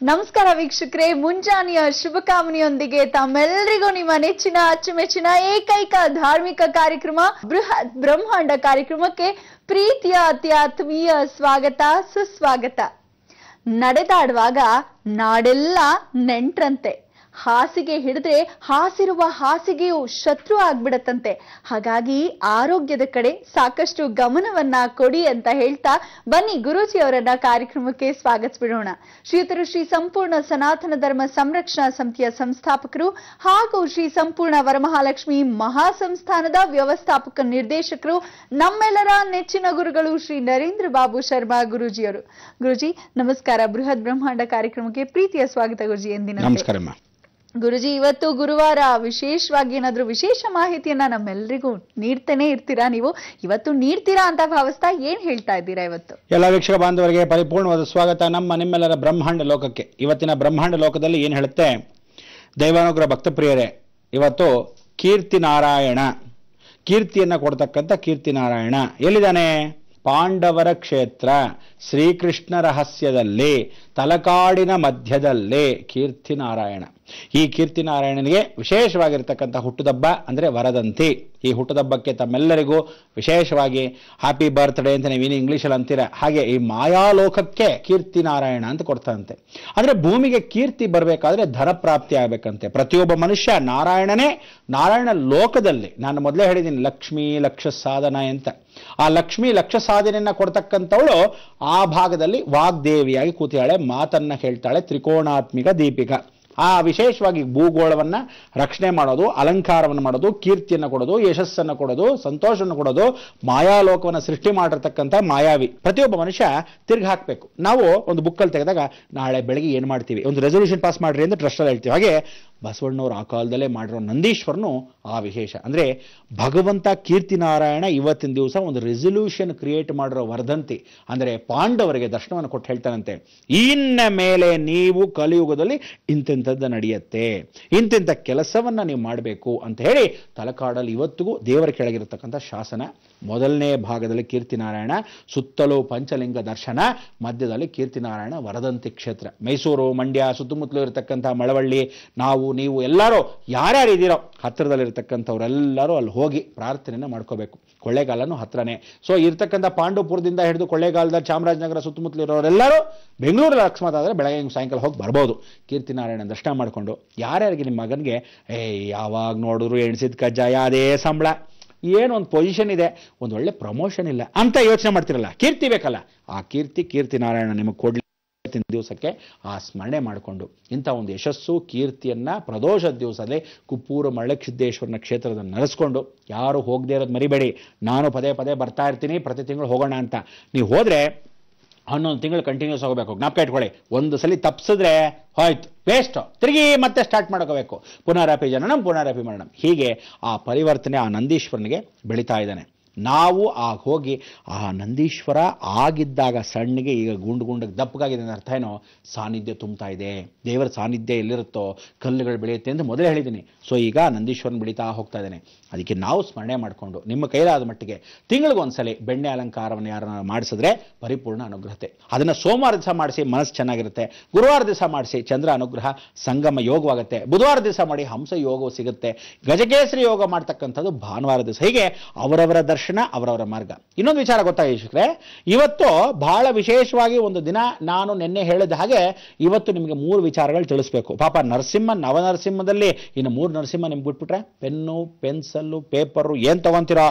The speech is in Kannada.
ನಮಸ್ಕಾರ ವೀಕ್ಷಕರೇ, ಮುಂಜಾನೆಯ ಶುಭಕಾಮನೆಯೊಂದಿಗೆ ತಮ್ಮೆಲ್ಲರಿಗೂ ನಿಮ್ಮ ನೆಚ್ಚಿನ ಅಚ್ಚುಮೆಚ್ಚಿನ ಏಕೈಕ ಧಾರ್ಮಿಕ ಕಾರ್ಯಕ್ರಮ ಬೃಹತ್ ಬ್ರಹ್ಮಾಂಡ ಕಾರ್ಯಕ್ರಮಕ್ಕೆ ಪ್ರೀತಿಯ ಅತ್ಯಾತ್ಮೀಯ ಸ್ವಾಗತ ಸುಸ್ವಾಗತ. ನಡೆದಾಡುವಾಗ ನಾಡೆಲ್ಲ ನೆಂಟ್ರಂತೆ, ಹಾಸಿಗೆ ಹಿಡಿದ್ರೆ ಹಾಸಿರುವ ಹಾಸಿಗೆಯು ಶತ್ರು ಆಗ್ಬಿಡತ್ತಂತೆ. ಹಾಗಾಗಿ ಆರೋಗ್ಯದ ಕಡೆ ಸಾಕಷ್ಟು ಗಮನವನ್ನ ಕೊಡಿ ಅಂತ ಹೇಳ್ತಾ ಬನ್ನಿ ಗುರೂಜಿ ಅವರನ್ನ ಕಾರ್ಯಕ್ರಮಕ್ಕೆ ಸ್ವಾಗತಿಸಬಿಡೋಣ. ಶ್ರೀಯುತರು ಶ್ರೀ ಸಂಪೂರ್ಣ ಸನಾತನ ಧರ್ಮ ಸಂರಕ್ಷಣಾ ಸಮಿತಿಯ ಸಂಸ್ಥಾಪಕರು ಹಾಗೂ ಶ್ರೀ ಸಂಪೂರ್ಣ ವರಮಹಾಲಕ್ಷ್ಮಿ ಮಹಾಸಂಸ್ಥಾನದ ವ್ಯವಸ್ಥಾಪಕ ನಿರ್ದೇಶಕರು, ನಮ್ಮೆಲ್ಲರ ನೆಚ್ಚಿನ ಗುರುಗಳು ಶ್ರೀ ನರೇಂದ್ರ ಬಾಬು ಶರ್ಮಾ ಗುರೂಜಿಯವರು. ಗುರುಜಿ ನಮಸ್ಕಾರ. ಬೃಹತ್ ಬ್ರಹ್ಮಾಂಡ ಕಾರ್ಯಕ್ರಮಕ್ಕೆ ಪ್ರೀತಿಯ ಸ್ವಾಗತ ಗುರುಜಿ. ಎಂದಿನ ನಮಸ್ಕಾರ ಗುರುಜಿ, ಇವತ್ತು ಗುರುವಾರ ವಿಶೇಷವಾಗಿ ಏನಾದ್ರೂ ವಿಶೇಷ ಮಾಹಿತಿಯನ್ನ ನಮ್ಮೆಲ್ಲರಿಗೂ ನೀಡ್ತಾನೆ ಇರ್ತೀರಾ? ನೀವು ಇವತ್ತು ನೀಡ್ತೀರಾ ಅಂತ ಭಾವಿಸ್ತಾ ಏನ್ ಹೇಳ್ತಾ ಇದ್ದೀರಾ ಇವತ್ತು? ಎಲ್ಲ ವೀಕ್ಷಕ ಬಾಂಧವರಿಗೆ ಪರಿಪೂರ್ಣವಾದ ಸ್ವಾಗತ ನಿಮ್ಮೆಲ್ಲರ ಬ್ರಹ್ಮಾಂಡ ಲೋಕಕ್ಕೆ. ಇವತ್ತಿನ ಬ್ರಹ್ಮಾಂಡ ಲೋಕದಲ್ಲಿ ಏನ್ ಹೇಳುತ್ತೆ? ದೈವಾನುಗ್ರಹ ಭಕ್ತಪ್ರಿಯರೇ, ಇವತ್ತು ಕೀರ್ತಿ ನಾರಾಯಣ, ಕೀರ್ತಿಯನ್ನ ಕೊಡ್ತಕ್ಕಂಥ ಕೀರ್ತಿ ನಾರಾಯಣ ಎಲ್ಲಿದ್ದಾನೆ? ಪಾಂಡವರ ಕ್ಷೇತ್ರ ಶ್ರೀಕೃಷ್ಣ ರಹಸ್ಯದಲ್ಲಿ ತಲಕಾಡಿನ ಮಧ್ಯದಲ್ಲಿ ಕೀರ್ತಿ ನಾರಾಯಣ. ಈ ಕೀರ್ತಿ ನಾರಾಯಣನಿಗೆ ವಿಶೇಷವಾಗಿರ್ತಕ್ಕಂಥ ಹುಟ್ಟುದಬ್ಬ ಅಂದರೆ ವರದಂತಿ. ಈ ಹುಟ್ಟುದಬ್ಬಕ್ಕೆ ತಮ್ಮೆಲ್ಲರಿಗೂ ವಿಶೇಷವಾಗಿ ಹ್ಯಾಪಿ ಬರ್ತ್ಡೇ ಅಂತ ನೀವೇನು ಇಂಗ್ಲೀಷಲ್ಲಿ ಅಂತೀರ, ಹಾಗೆ ಈ ಮಾಯಾಲೋಕಕ್ಕೆ ಕೀರ್ತಿ ನಾರಾಯಣ ಅಂತ ಕೊಡ್ತಾರಂತೆ. ಅಂದರೆ ಭೂಮಿಗೆ ಕೀರ್ತಿ ಬರಬೇಕಾದ್ರೆ ಧನ ಪ್ರಾಪ್ತಿ ಆಗಬೇಕಂತೆ. ಪ್ರತಿಯೊಬ್ಬ ಮನುಷ್ಯ ನಾರಾಯಣನೇ, ನಾರಾಯಣ ಲೋಕದಲ್ಲಿ ನಾನು ಮೊದಲೇ ಹೇಳಿದ್ದೀನಿ ಲಕ್ಷ್ಮೀ ಲಕ್ಷ ಸಾಧನ ಅಂತ. ಆ ಲಕ್ಷ್ಮೀ ಲಕ್ಷ ಸಾಧನೆಯನ್ನ ಕೊಡ್ತಕ್ಕಂಥವಳು ಆ ಭಾಗದಲ್ಲಿ ವಾಗ್ದೇವಿಯಾಗಿ ಕೂತಿಯಾಳೆ, ಮಾತನ್ನ ಹೇಳ್ತಾಳೆ, ತ್ರಿಕೋಣಾತ್ಮಿಕ ದೀಪಿಕಾ. ಆ ವಿಶೇಷವಾಗಿ ಭೂಗೋಳವನ್ನ ರಕ್ಷಣೆ ಮಾಡೋದು, ಅಲಂಕಾರವನ್ನು ಮಾಡೋದು, ಕೀರ್ತಿಯನ್ನು ಕೊಡೋದು, ಯಶಸ್ಸನ್ನು ಕೊಡೋದು, ಸಂತೋಷವನ್ನು ಕೊಡೋದು, ಮಾಯಾಲೋಕವನ್ನು ಸೃಷ್ಟಿ ಮಾಡಿರ್ತಕ್ಕಂಥ ಮಾಯಾವಿ. ಪ್ರತಿಯೊಬ್ಬ ಮನುಷ್ಯ ತಿರ್ಗಿ ಹಾಕಬೇಕು. ನಾವು ಒಂದು ಬುಕ್ಕಲ್ಲಿ ತೆಗೆದಾಗ ನಾಳೆ ಬೆಳಗ್ಗೆ ಏನು ಮಾಡ್ತೀವಿ, ಒಂದು ರೆಸೊಲ್ಯೂಷನ್ ಪಾಸ್ ಮಾಡ್ರಿ ಅಂತ ಟ್ರಸ್ಟಲ್ಲಿ ಹೇಳ್ತೀವಿ. ಹಾಗೆ ಬಸವಣ್ಣವರು ಆ ಕಾಲದಲ್ಲೇ ಮಾಡಿರೋ ನಂದೀಶ್ವರನು ಆ ವಿಶೇಷ. ಅಂದರೆ ಭಗವಂತ ಕೀರ್ತಿ ನಾರಾಯಣ ಇವತ್ತಿನ ದಿವಸ ಒಂದು ರೆಸೊಲ್ಯೂಷನ್ ಕ್ರಿಯೇಟ್ ಮಾಡಿರೋ ವರ್ಧಂತಿ. ಅಂದರೆ ಪಾಂಡವರಿಗೆ ದರ್ಶನವನ್ನು ಕೊಟ್ಟು ಹೇಳ್ತಾನಂತೆ, ಇನ್ನ ಮೇಲೆ ನೀವು ಕಲಿಯುಗದಲ್ಲಿ ಇಂತಿಂಥದ್ದು ನಡೆಯುತ್ತೆ, ಇಂತಿಂಥ ಕೆಲಸವನ್ನ ನೀವು ಮಾಡಬೇಕು ಅಂತ ಹೇಳಿ ತಲಕಾಡಲ್ಲಿ ಇವತ್ತಿಗೂ ದೇವರ ಕೆಳಗಿರತಕ್ಕಂಥ ಶಾಸನ. ಮೊದಲನೇ ಭಾಗದಲ್ಲಿ ಕೀರ್ತಿನಾರಾಯಣ, ಸುತ್ತಲೂ ಪಂಚಲಿಂಗ ದರ್ಶನ, ಮಧ್ಯದಲ್ಲಿ ಕೀರ್ತಿನಾರಾಯಣ ವರದಂತಿ ಕ್ಷೇತ್ರ. ಮೈಸೂರು, ಮಂಡ್ಯ ಸುತ್ತಮುತ್ತಲೂ ಇರತಕ್ಕಂಥ ಮಳವಳ್ಳಿ, ನಾವು ನೀವು ಎಲ್ಲರೂ ಯಾರ್ಯಾರು ಇದ್ದೀರೋ ಹತ್ತಿರದಲ್ಲಿರ್ತಕ್ಕಂಥವ್ರೆಲ್ಲರೂ ಅಲ್ಲಿ ಹೋಗಿ ಪ್ರಾರ್ಥನೆಯನ್ನು ಮಾಡ್ಕೋಬೇಕು. ಕೊಳ್ಳೇಗಾಲನು ಹತ್ರನೇ. ಸೊ ಇರ್ತಕ್ಕಂಥ ಪಾಂಡುಪುರದಿಂದ ಹಿಡಿದು ಕೊಳ್ಳೇಗಾಲದ ಚಾಮರಾಜನಗರ ಸುತ್ತಮುತ್ತಲು ಇರೋರೆಲ್ಲರೂ ಬೆಂಗಳೂರಲ್ಲಿ ಅಕಸ್ಮಾತ್ ಆದರೆ ಬೆಳಗ್ಗೆ ಸಾಯಂಕಾಲ ಹೋಗಿ ಬರ್ಬೋದು. ಕೀರ್ತಿನಾರಾಯಣ ದರ್ಶನ ಮಾಡಿಕೊಂಡು ಯಾರ್ಯಾರಿಗೆ ನಿಮ್ಮ ಮಗನಿಗೆ ಯಾವಾಗ ನೋಡಿದ್ರು ಎಣಿಸಿದ ಕಜ್ಜಾಯ, ಅದೇ ಸಂಬಳ, ಏನು ಒಂದು ಪೊಸಿಷನ್ ಇದೆ, ಒಂದು ಒಳ್ಳೆ ಪ್ರಮೋಷನ್ ಇಲ್ಲ ಅಂತ ಯೋಚನೆ ಮಾಡ್ತಿರಲ್ಲ, ಕೀರ್ತಿ ಬೇಕಲ್ಲ, ಆ ಕೀರ್ತಿ ನಾರಾಯಣ ನಿಮಗೆ ಕೊಡ್ಲಿ ದಿವಸಕ್ಕೆ ಆ ಸ್ಮರಣೆ ಮಾಡಿಕೊಂಡು ಇಂಥ ಒಂದು ಯಶಸ್ಸು ಕೀರ್ತಿಯನ್ನ ಪ್ರದೋಷದ ದಿವಸದಲ್ಲಿ ಕುಪ್ಪೂರು ಮಳ್ಳಕ್ಷಿದ್ದೇಶ್ವರನ ಕ್ಷೇತ್ರದಲ್ಲಿ ನಡೆಸ್ಕೊಂಡು ಯಾರು ಹೋಗದೆ ಇರೋದು ಮರಿಬೇಡಿ. ನಾನು ಪದೇ ಪದೇ ಬರ್ತಾ ಇರ್ತೀನಿ, ಪ್ರತಿ ತಿಂಗಳು ಹೋಗೋಣ ಅಂತ. ನೀವು ಹೋದ್ರೆ 11 ತಿಂಗಳು ಕಂಟಿನ್ಯೂಸ್ ಹೋಗಬೇಕು. ಜ್ಞಾಪಕ ಇಟ್ಕೊಳ್ಳಿ, ಒಂದು ಸಲ ತಪ್ಪಿಸಿದ್ರೆ ಹೋಯ್ತು, ವೇಸ್ಟ್, ತಿರುಗಿ ಮತ್ತೆ ಸ್ಟಾರ್ಟ್ ಮಾಡ್ಕೋಬೇಕು. ಪುನರಪಿ ಜನನಂ ಪುನರಪಿ ಮರಣಂ. ಹೀಗೆ ಆ ಪರಿವರ್ತನೆ ಆ ನಂದೀಶ್ವರನಿಗೆ ಬೆಳೀತಾ ಇದ್ದಾನೆ. ನಾವು ಆಗ ಹೋಗಿ ಆ ನಂದೀಶ್ವರ ಆಗಿದ್ದಾಗ ಸಣ್ಣಗೆ ಈಗ ಗುಂಡಿಗೆ ದಪ್ಪಗಾಗಿದೆ ಅಂತ ಅರ್ಥ ಏನೋ, ಸಾನ್ನಿಧ್ಯ ತುಂಬ್ತಾ ಇದೆ. ದೇವರ ಸಾನ್ನಿಧ್ಯ ಎಲ್ಲಿರುತ್ತೋ ಕಲ್ಲುಗಳು ಬೆಳೆಯುತ್ತೆ ಅಂತ ಮೊದಲೇ ಹೇಳಿದ್ದೀನಿ. ಸೊ ಈಗ ನಂದೀಶ್ವರನ ಬೆಳೀತಾ ಹೋಗ್ತಾ ಇದ್ದಾನೆ. ಅದಕ್ಕೆ ನಾವು ಸ್ಮರಣೆ ಮಾಡಿಕೊಂಡು ನಿಮ್ಮ ಕೈಲಾದ ಮಟ್ಟಿಗೆ ತಿಂಗಳಿಗೊಂದ್ಸಲಿ ಬೆಣ್ಣೆ ಅಲಂಕಾರವನ್ನು ಯಾರನ್ನ ಮಾಡಿಸಿದ್ರೆ ಪರಿಪೂರ್ಣ ಅನುಗ್ರಹತೆ. ಅದನ್ನು ಸೋಮವಾರ ದಿವಸ ಮಾಡಿಸಿ ಮನಸ್ಸು ಚೆನ್ನಾಗಿರುತ್ತೆ, ಗುರುವಾರ ದಿವಸ ಮಾಡಿಸಿ ಚಂದ್ರ ಅನುಗ್ರಹ ಸಂಗಮ ಯೋಗವಾಗುತ್ತೆ, ಬುಧವಾರ ದಿವಸ ಮಾಡಿ ಹಂಸ ಯೋಗವು ಸಿಗುತ್ತೆ, ಗಜಕೇಸರಿ ಯೋಗ ಮಾಡ್ತಕ್ಕಂಥದ್ದು ಭಾನುವಾರ ದಿವಸ. ಹೀಗೆ ಅವರವರ ದರ್ಶನ ಅವರವರ ಮಾರ್ಗ. ಇನ್ನೊಂದು ವಿಚಾರ ಗೊತ್ತಾಗಿದ್ರೆ, ಇವತ್ತು ಬಹಳ ವಿಶೇಷವಾಗಿ ಒಂದು ದಿನ ನಾನು ನಿನ್ನೆ ಹೇಳಿದ ಹಾಗೆ ಇವತ್ತು ನಿಮಗೆ 3 ವಿಚಾರಗಳು ತಿಳಿಸ್ಬೇಕು. ಪಾಪ ನರಸಿಂಹ ನವನರಸಿಂಹದಲ್ಲಿ ಇನ್ನು 3 ನರಸಿಂಹ ನಿಮ್ಗೆ ಬಿಟ್ಬಿಟ್ರೆ ಪೆನ್ನು, ಪೆನ್ಸಿಲ್ಲು, ಪೇಪರು ಏನ್ ತಗೊಂತೀರೋ